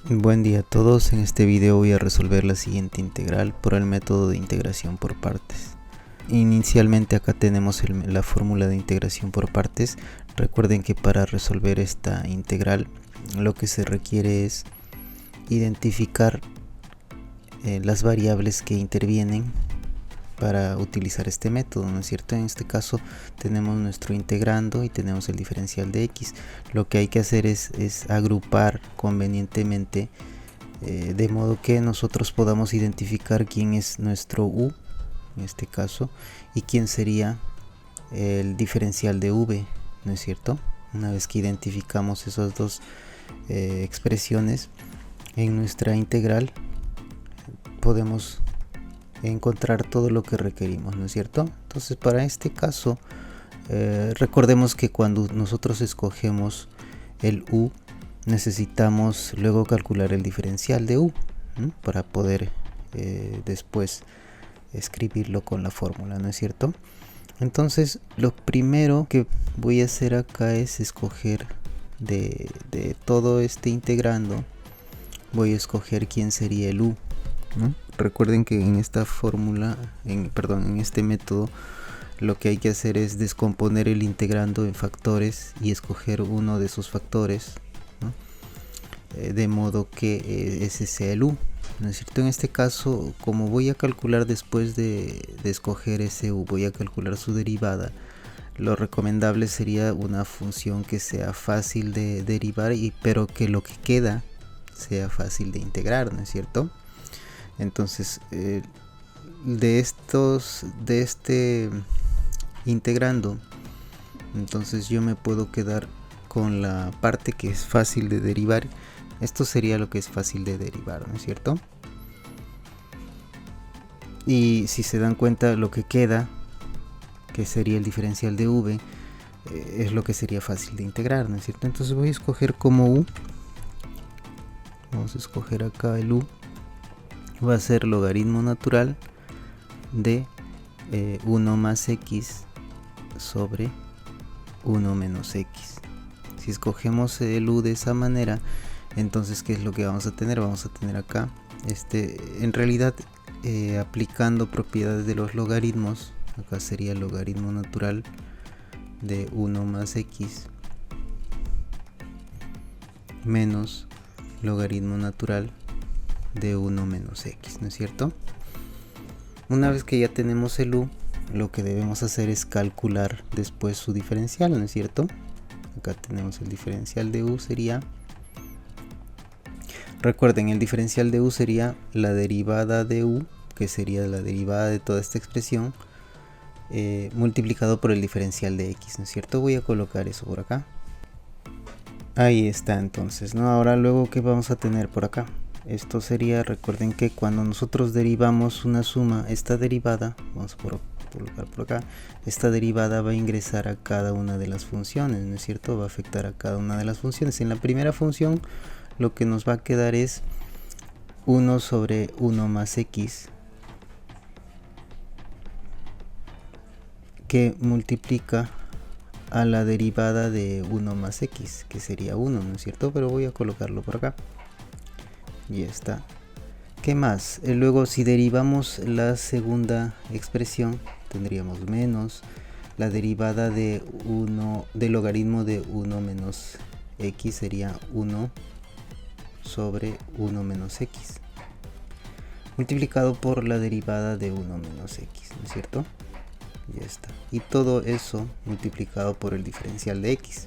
Buen día a todos, en este video voy a resolver la siguiente integral por el método de integración por partes. Inicialmente acá tenemos la fórmula de integración por partes. Recuerden que para resolver esta integral lo que se requiere es identificar las variables que intervienen para utilizar este método, ¿no es cierto? En este caso tenemos nuestro integrando y tenemos el diferencial de x. Lo que hay que hacer es agrupar convenientemente de modo que nosotros podamos identificar quién es nuestro u en este caso y quién sería el diferencial de v, ¿no es cierto? Una vez que identificamos esas dos expresiones en nuestra integral podemos encontrar todo lo que requerimos, ¿no es cierto? Entonces para este caso recordemos que cuando nosotros escogemos el u necesitamos luego calcular el diferencial de u, ¿no? Para poder después escribirlo con la fórmula, ¿no es cierto? Entonces lo primero que voy a hacer acá es escoger de todo este integrando, voy a escoger quién sería el u, ¿no? Recuerden que en esta fórmula, en este método, lo que hay que hacer es descomponer el integrando en factores y escoger uno de esos factores, ¿no? De modo que ese sea el u, ¿no es cierto? En este caso, como voy a calcular después de escoger ese u, voy a calcular su derivada, lo recomendable sería una función que sea fácil de derivar, pero que lo que queda sea fácil de integrar, ¿no es cierto? Entonces de este integrando, entonces yo me puedo quedar con la parte que es fácil de derivar. Esto sería lo que es fácil de derivar, ¿no es cierto? Y si se dan cuenta, lo que queda, que sería el diferencial de v, es lo que sería fácil de integrar, ¿no es cierto? Entonces voy a escoger como u, vamos a escoger acá el u, va a ser logaritmo natural de 1 más x sobre 1 menos x. Si escogemos el u de esa manera, entonces ¿qué es lo que vamos a tener? Vamos a tener acá, en realidad aplicando propiedades de los logaritmos, acá sería el logaritmo natural de 1 más x menos logaritmo natural de 1 menos x, ¿no es cierto? Una vez que ya tenemos el u, lo que debemos hacer es calcular después su diferencial, ¿no es cierto? Acá tenemos el diferencial de u, sería, recuerden, el diferencial de u sería la derivada de u, que sería la derivada de toda esta expresión, multiplicado por el diferencial de x, ¿no es cierto? Voy a colocar eso por acá. Ahí está, entonces, ¿no? Ahora luego, ¿qué vamos a tener por acá? Esto sería, recuerden que cuando nosotros derivamos una suma, esta derivada, vamos a colocar por acá, esta derivada va a ingresar a cada una de las funciones, ¿no es cierto? Va a afectar a cada una de las funciones. En la primera función lo que nos va a quedar es 1 sobre 1 más x, que multiplica a la derivada de 1 más x, que sería 1, ¿no es cierto? Pero voy a colocarlo por acá. Ya está. ¿Qué más? Luego, si derivamos la segunda expresión, tendríamos menos la derivada de 1 del logaritmo de 1 menos x, sería 1 sobre 1 menos x, multiplicado por la derivada de 1 menos x, ¿no es cierto? Ya está. Y todo eso multiplicado por el diferencial de x.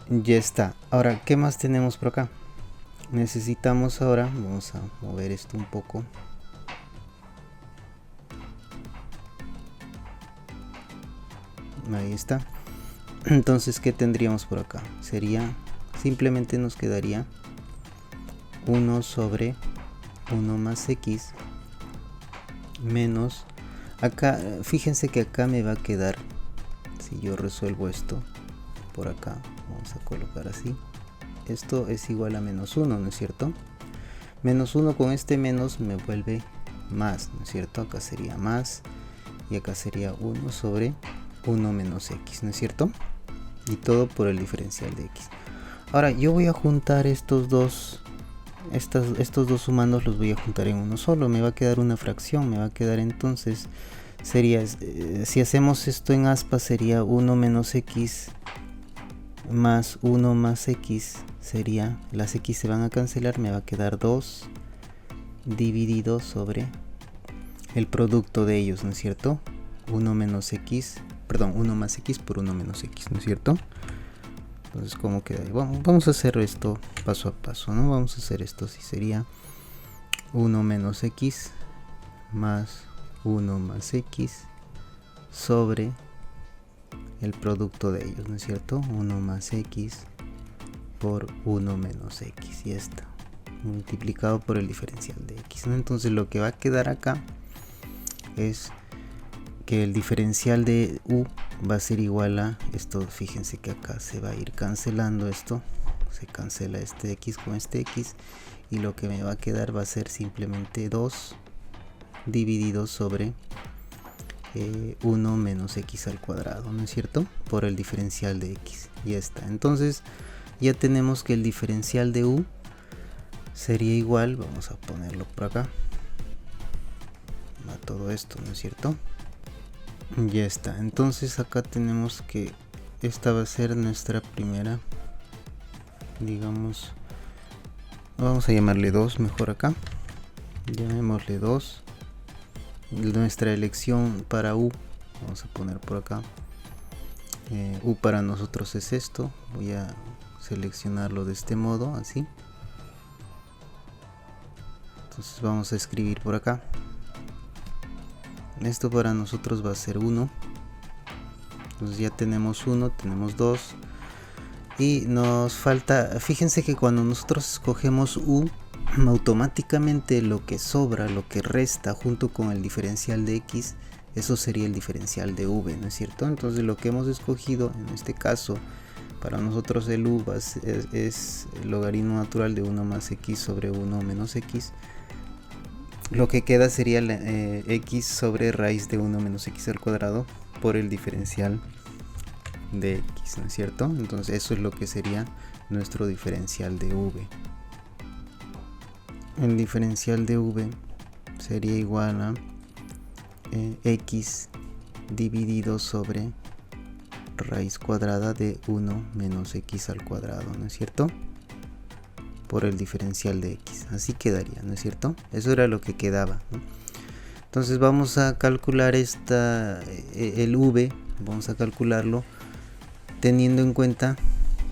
Ya está. Ahora, ¿qué más tenemos por acá? Necesitamos ahora, vamos a mover esto un poco. Ahí está. Entonces, ¿qué tendríamos por acá? Sería, simplemente nos quedaría 1 sobre 1 más x menos, acá, fíjense que acá me va a quedar, si yo resuelvo esto por acá, vamos a colocar así, esto es igual a menos 1, ¿no es cierto? Menos 1 con este menos me vuelve más, ¿no es cierto? Acá sería más y acá sería 1 sobre 1 menos x, ¿no es cierto? Y todo por el diferencial de x. Ahora yo voy a juntar estos dos sumandos, los voy a juntar en uno solo. Me va a quedar una fracción, me va a quedar entonces, sería, si hacemos esto en aspa, sería 1 menos x más 1 más x, sería, las x se van a cancelar, me va a quedar 2 dividido sobre el producto de ellos, ¿no es cierto? 1 menos x, perdón, 1 más x por 1 menos x, ¿no es cierto? Entonces, ¿cómo queda? Vamos a hacer esto paso a paso, ¿no? Vamos a hacer esto, así sería 1 menos x más 1 más x sobre el producto de ellos, ¿no es cierto? 1 más x por 1 menos x, y está multiplicado por el diferencial de x, ¿no? Entonces lo que va a quedar acá es que el diferencial de u va a ser igual a esto. Fíjense que acá se va a ir cancelando esto, se cancela este x con este x, y lo que me va a quedar va a ser simplemente 2 dividido sobre 1 menos x al cuadrado, ¿no es cierto? Por el diferencial de x, y está. Entonces ya tenemos que el diferencial de u sería igual, vamos a ponerlo por acá, a todo esto, ¿no es cierto? Ya está. Entonces acá tenemos que esta va a ser nuestra primera, digamos, vamos a llamarle 2 mejor acá, llamémosle 2. Nuestra elección para u, vamos a poner por acá, u para nosotros es esto. Voy a seleccionarlo de este modo, así. Entonces vamos a escribir por acá, esto para nosotros va a ser 1. Entonces ya tenemos 1, tenemos 2, y nos falta, fíjense que cuando nosotros escogemos u, automáticamente lo que sobra, lo que resta junto con el diferencial de x, eso sería el diferencial de v, ¿no es cierto? Entonces lo que hemos escogido en este caso, para nosotros el u es el logaritmo natural de 1 más x sobre 1 menos x. Lo que queda sería la, x sobre raíz de 1 menos x al cuadrado por el diferencial de x, ¿no es cierto? Entonces eso es lo que sería nuestro diferencial de v. El diferencial de v sería igual a x dividido sobre raíz cuadrada de 1 menos x al cuadrado, ¿no es cierto? Por el diferencial de x, así quedaría, ¿no es cierto? Eso era lo que quedaba, ¿no? Entonces vamos a calcular el v, vamos a calcularlo teniendo en cuenta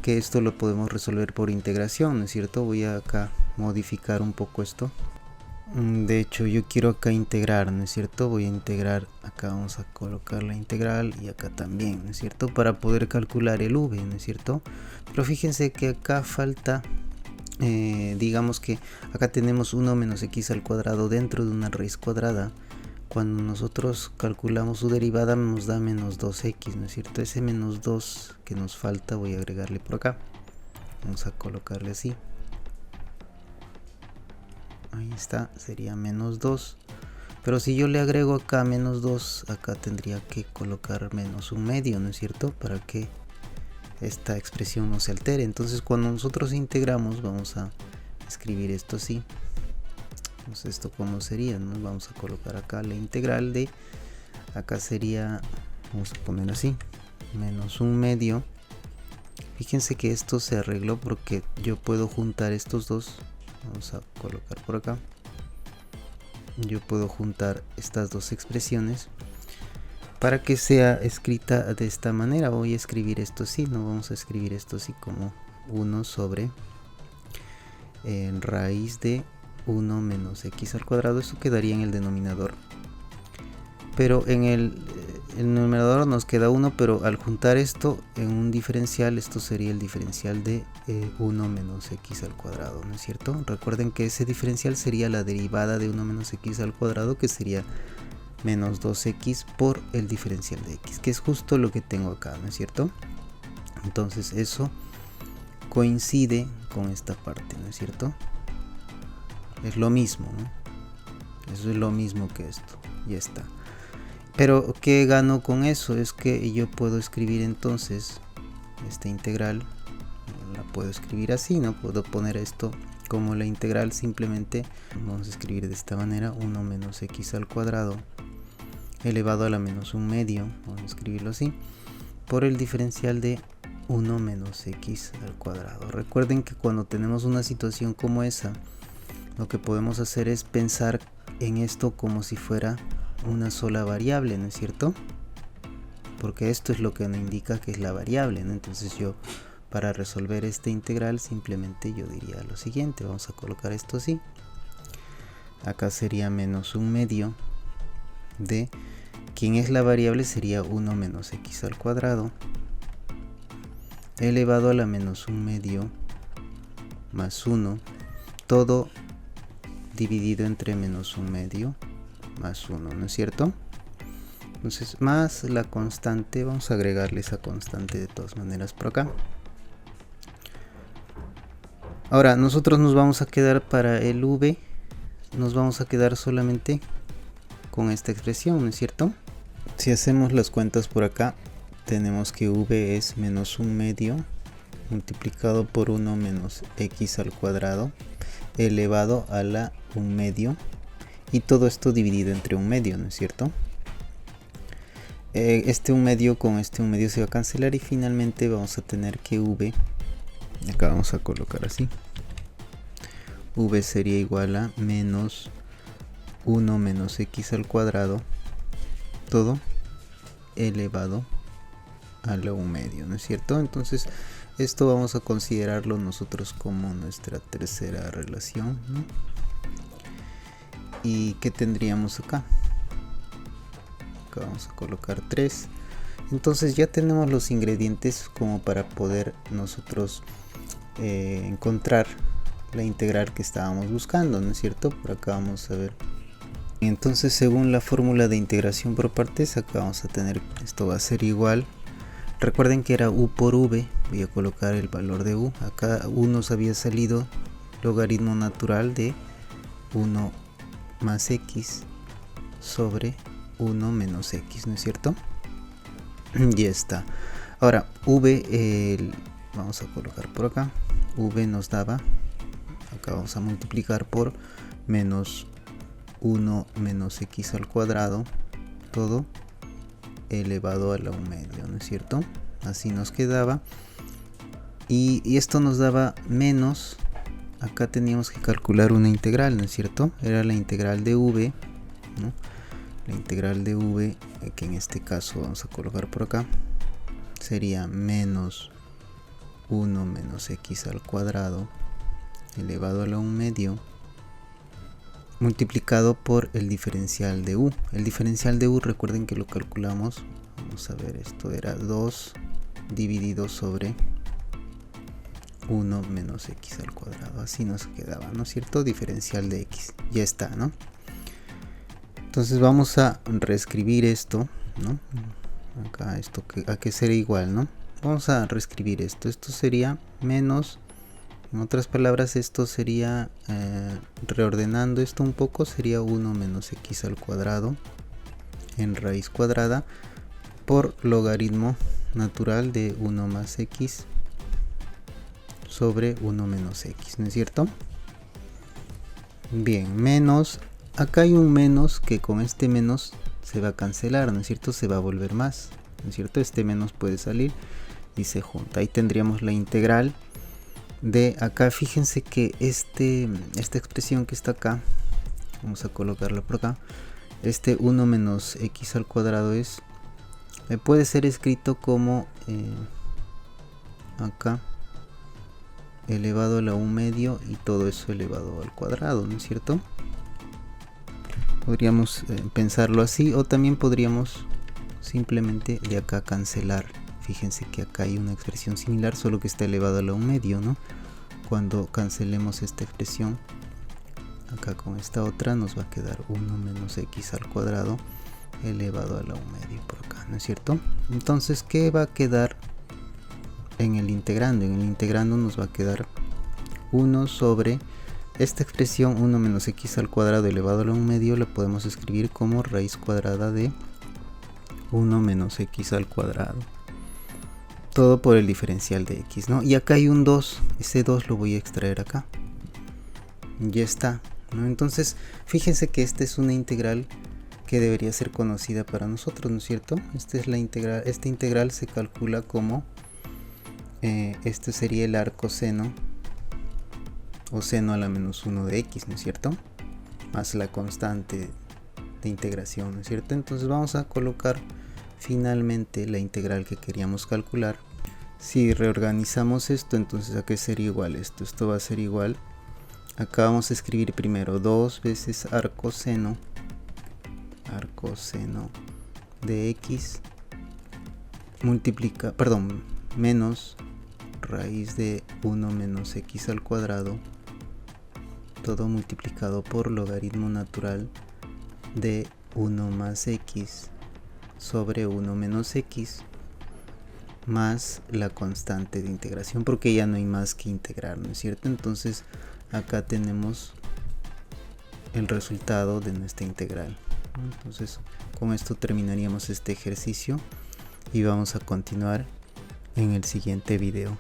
que esto lo podemos resolver por integración, ¿no es cierto? Voy a acá modificar un poco esto. De hecho yo quiero acá integrar, ¿no es cierto? Voy a integrar, acá vamos a colocar la integral y acá también, ¿no es cierto? Para poder calcular el v, ¿no es cierto? Pero fíjense que acá falta, digamos que acá tenemos 1 menos x al cuadrado dentro de una raíz cuadrada. Cuando nosotros calculamos su derivada nos da menos 2x, ¿no es cierto? Ese menos 2 que nos falta voy a agregarle por acá. Vamos a colocarle así. Ahí está, sería menos 2. Pero si yo le agrego acá menos 2, acá tendría que colocar menos un medio, ¿no es cierto? Para que esta expresión no se altere. Entonces cuando nosotros integramos vamos a escribir esto así. Entonces esto como sería, ¿no? Vamos a colocar acá la integral de, acá sería, vamos a poner así, menos un medio. Fíjense que esto se arregló porque yo puedo juntar estos dos. Vamos a colocar por acá, yo puedo juntar estas dos expresiones para que sea escrita de esta manera. Voy a escribir esto así, no vamos a escribir esto así como 1 sobre raíz de 1 menos x al cuadrado. Eso quedaría en el denominador, pero en el numerador nos queda 1, pero al juntar esto en un diferencial, esto sería el diferencial de 1 menos x al cuadrado, ¿no es cierto? Recuerden que ese diferencial sería la derivada de 1 menos x al cuadrado, que sería menos 2x por el diferencial de x, que es justo lo que tengo acá, ¿no es cierto? Entonces eso coincide con esta parte, ¿no es cierto? Es lo mismo, ¿no? Eso es lo mismo que esto, ya está. Pero ¿qué gano con eso? Es que yo puedo escribir entonces esta integral, la puedo escribir así, no puedo poner esto como la integral, simplemente vamos a escribir de esta manera: 1 menos x al cuadrado elevado a la menos 1/2, vamos a escribirlo así, por el diferencial de 1 menos x al cuadrado. Recuerden que cuando tenemos una situación como esa, lo que podemos hacer es pensar en esto como si fuera una sola variable, ¿no es cierto? Porque esto es lo que nos indica que es la variable, ¿no? Entonces yo, para resolver este integral, simplemente yo diría lo siguiente: vamos a colocar esto así. Acá sería menos 1/2 de, ¿quién es la variable? Sería 1 menos x al cuadrado elevado a la menos 1/2 más 1, todo dividido entre menos 1/2 más 1, ¿no es cierto? Entonces, más la constante, vamos a agregarle esa constante de todas maneras por acá. Ahora nosotros nos vamos a quedar para el v, nos vamos a quedar solamente con esta expresión, ¿no es cierto? Si hacemos las cuentas por acá, tenemos que v es menos 1/2 multiplicado por 1 menos x al cuadrado elevado a la 1/2, y todo esto dividido entre 1/2, ¿no es cierto? Este 1/2 con este 1/2 se va a cancelar y finalmente vamos a tener que v, acá vamos a colocar así, v sería igual a menos 1 menos x al cuadrado todo elevado a la 1/2, ¿no es cierto? Entonces esto vamos a considerarlo nosotros como nuestra tercera relación, ¿no? ¿Y qué tendríamos acá? Acá vamos a colocar 3. Entonces ya tenemos los ingredientes como para poder nosotros encontrar la integral que estábamos buscando, ¿no es cierto? Por acá vamos a ver. Entonces, según la fórmula de integración por partes, acá vamos a tener, esto va a ser igual, recuerden que era u por v, voy a colocar el valor de u, acá u nos había salido logaritmo natural de 1 más x sobre 1 menos x, ¿no es cierto? Ya está. Ahora v, vamos a colocar por acá, v nos daba, acá vamos a multiplicar por menos 1 menos x al cuadrado todo elevado a la 1/2, ¿no es cierto? Así nos quedaba, y esto nos daba menos, acá teníamos que calcular una integral, ¿no es cierto? Era la integral de v, ¿no? La integral de v, que en este caso vamos a colocar por acá, sería menos 1 menos x al cuadrado elevado a la 1/2 multiplicado por el diferencial de u. El diferencial de u, recuerden que lo calculamos, vamos a ver, esto era 2 dividido sobre 1 menos x al cuadrado, así nos quedaba, ¿no es cierto? Diferencial de x, ya está, ¿no? Entonces vamos a reescribir esto, ¿no? Acá esto a que será igual, ¿no? Vamos a reescribir esto, esto sería menos, en otras palabras, esto sería, reordenando esto un poco, sería 1 menos x al cuadrado en raíz cuadrada por logaritmo natural de 1 más x sobre 1 menos x, ¿no es cierto? Bien, menos, acá hay un menos que con este menos se va a cancelar, ¿no es cierto? Se va a volver más, ¿no es cierto? Este menos puede salir y se junta. Ahí tendríamos la integral de acá. Fíjense que esta expresión que está acá, vamos a colocarla por acá, este 1 menos x al cuadrado es, puede ser escrito como acá elevado a la 1/2 y todo eso elevado al cuadrado, ¿no es cierto? Podríamos pensarlo así, o también podríamos simplemente de acá cancelar. Fíjense que acá hay una expresión similar, solo que está elevado a la 1/2, ¿no? Cuando cancelemos esta expresión, acá con esta otra nos va a quedar 1 menos x al cuadrado elevado a la 1/2 por acá, ¿no es cierto? Entonces, ¿qué va a quedar en el integrando? En el integrando nos va a quedar 1 sobre esta expresión 1 menos x al cuadrado elevado a la 1/2, la podemos escribir como raíz cuadrada de 1 menos x al cuadrado todo por el diferencial de x, ¿no? Y acá hay un 2, ese 2 lo voy a extraer acá. Ya está, ¿no? Entonces, fíjense que esta es una integral que debería ser conocida para nosotros, ¿no es cierto? Esta es la integral, esta integral se calcula como este sería el arco seno o seno a la menos 1 de x, ¿no es cierto? Más la constante de integración, ¿no es cierto? Entonces vamos a colocar finalmente la integral que queríamos calcular. Si reorganizamos esto, entonces ¿a qué sería igual esto? Esto va a ser igual, acá vamos a escribir primero 2 veces arco seno de x menos raíz de 1 menos x al cuadrado, todo multiplicado por logaritmo natural de 1 más x sobre 1 menos x más la constante de integración, porque ya no hay más que integrar, ¿no es cierto? Entonces acá tenemos el resultado de nuestra integral. Entonces con esto terminaríamos este ejercicio y vamos a continuar en el siguiente video.